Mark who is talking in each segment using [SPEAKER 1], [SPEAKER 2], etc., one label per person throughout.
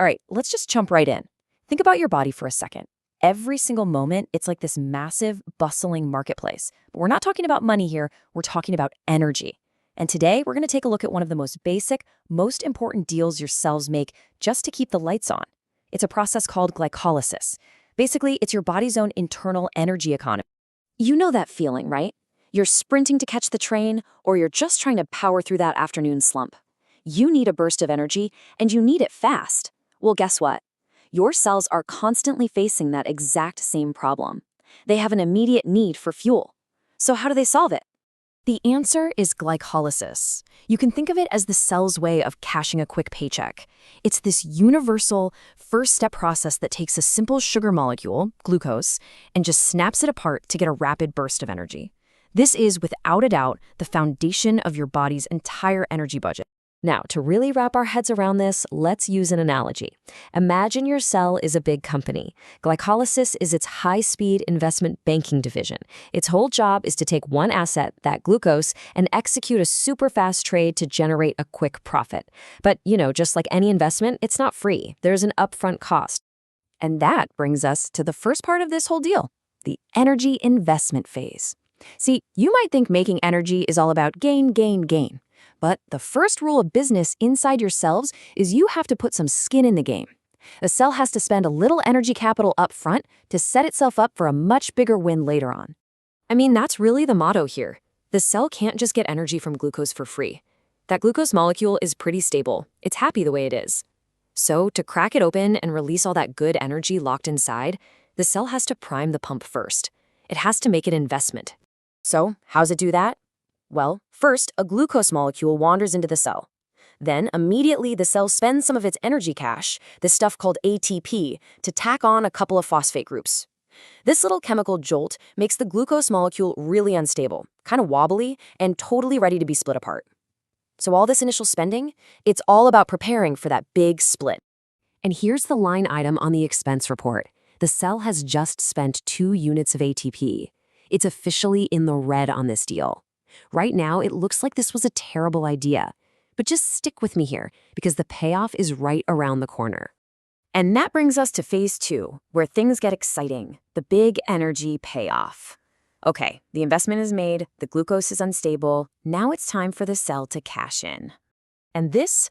[SPEAKER 1] All right, let's just jump right in. Think about your body for a second. Every single moment, it's like this massive, bustling marketplace. But we're not talking about money here, we're talking about energy. And today, we're going to take a look at one of the most basic, most important deals your cells make just to keep the lights on. It's a process called glycolysis. Basically, it's your body's own internal energy economy. You know that feeling, right? You're sprinting to catch the train, or you're just trying to power through that afternoon slump. You need a burst of energy, and you need it fast. Well, guess what? Your cells are constantly facing that exact same problem. They have an immediate need for fuel. So how do they solve it? The answer is glycolysis. You can think of it as the cell's way of cashing a quick paycheck. It's this universal first-step process that takes a simple sugar molecule, glucose, and just snaps it apart to get a rapid burst of energy. This is, without a doubt, the foundation of your body's entire energy budget. Now, to really wrap our heads around this, let's use an analogy. Imagine your cell is a big company. Glycolysis is its high-speed investment banking division. Its whole job is to take one asset, that glucose, and execute a super-fast trade to generate a quick profit. But, just like any investment, it's not free. There's an upfront cost. And that brings us to the first part of this whole deal, the energy investment phase. See, you might think making energy is all about gain, gain, gain. But the first rule of business inside your cells is you have to put some skin in the game. The cell has to spend a little energy capital up front to set itself up for a much bigger win later on. I mean, that's really the motto here. The cell can't just get energy from glucose for free. That glucose molecule is pretty stable. It's happy the way it is. So to crack it open and release all that good energy locked inside, the cell has to prime the pump first. It has to make an investment. So how's it do that? Well, first, a glucose molecule wanders into the cell. Then, immediately, the cell spends some of its energy cash, this stuff called ATP, to tack on a couple of phosphate groups. This little chemical jolt makes the glucose molecule really unstable, kind of wobbly, and totally ready to be split apart. So all this initial spending, it's all about preparing for that big split. And here's the line item on the expense report. The cell has just spent 2 units of ATP. It's officially in the red on this deal. Right now, it looks like this was a terrible idea. But just stick with me here, because the payoff is right around the corner. And that brings us to phase 2, where things get exciting, the big energy payoff. Okay, the investment is made, the glucose is unstable, now it's time for the cell to cash in. And this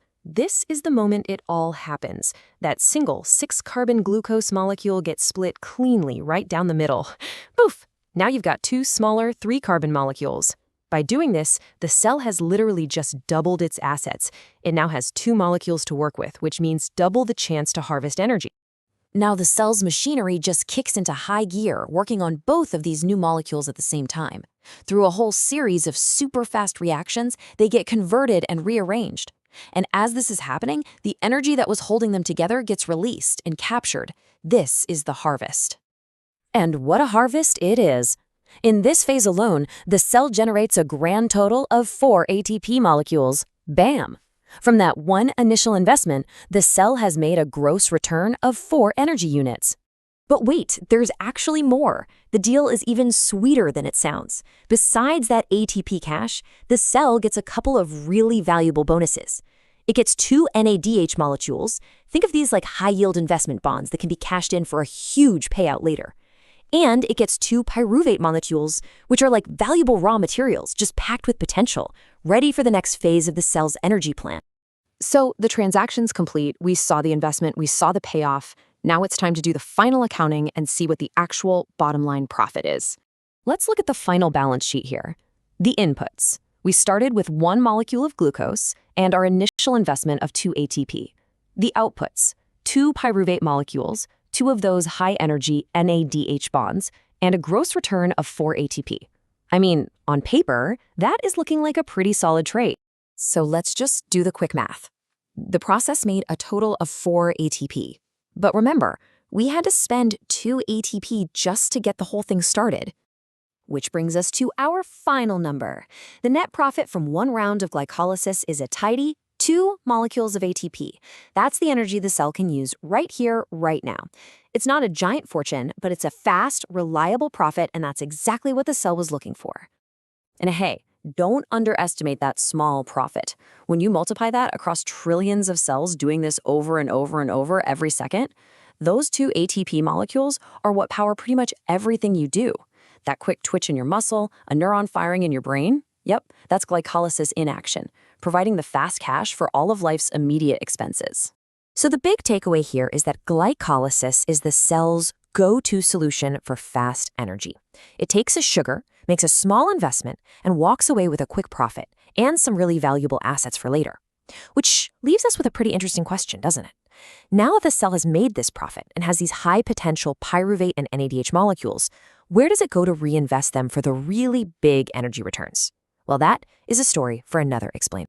[SPEAKER 1] is the moment it all happens. That single 6-carbon glucose molecule gets split cleanly right down the middle. Poof! Now you've got 2 smaller 3-carbon molecules. By doing this, the cell has literally just doubled its assets. It now has 2 molecules to work with, which means double the chance to harvest energy. Now the cell's machinery just kicks into high gear, working on both of these new molecules at the same time. Through a whole series of super fast reactions, they get converted and rearranged. And as this is happening, the energy that was holding them together gets released and captured. This is the harvest. And what a harvest it is! In this phase alone, the cell generates a grand total of 4 ATP molecules. Bam! From that one initial investment, the cell has made a gross return of 4 energy units. But wait, there's actually more. The deal is even sweeter than it sounds. Besides that ATP cash, the cell gets a couple of really valuable bonuses. It gets 2 NADH molecules. Think of these like high-yield investment bonds that can be cashed in for a huge payout later. And it gets 2 pyruvate molecules, which are like valuable raw materials, just packed with potential, ready for the next phase of the cell's energy plant. So the transaction's complete. We saw the investment, we saw the payoff. Now it's time to do the final accounting and see what the actual bottom line profit is. Let's look at the final balance sheet here. The inputs. We started with 1 molecule of glucose and our initial investment of 2 ATP. The outputs. 2 pyruvate molecules, 2 of those high-energy NADH bonds, and a gross return of 4 ATP. I mean, on paper, that is looking like a pretty solid trade. So let's just do the quick math. The process made a total of 4 ATP. But remember, we had to spend 2 ATP just to get the whole thing started. Which brings us to our final number. The net profit from 1 round of glycolysis is a tidy 2 molecules of ATP. That's the energy the cell can use right here, right now. It's not a giant fortune, but it's a fast, reliable profit, and that's exactly what the cell was looking for. And hey, Don't underestimate that small profit. When you multiply that across trillions of cells doing this over and over and over every second, those two ATP molecules are what power pretty much everything you do. That quick twitch in your muscle, a neuron firing in your brain, yep, that's glycolysis in action, providing the fast cash for all of life's immediate expenses. So the big takeaway here is that glycolysis is the cell's go-to solution for fast energy. It takes a sugar, makes a small investment, and walks away with a quick profit and some really valuable assets for later. Which leaves us with a pretty interesting question, doesn't it? Now that the cell has made this profit and has these high-potential pyruvate and NADH molecules, where does it go to reinvest them for the really big energy returns? Well, that is a story for another Explain.